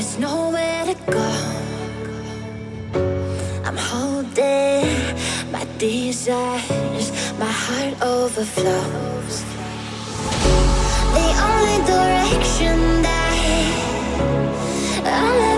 there's nowhere to go. I'm holding my desires, my heart overflows. The only direction that I'll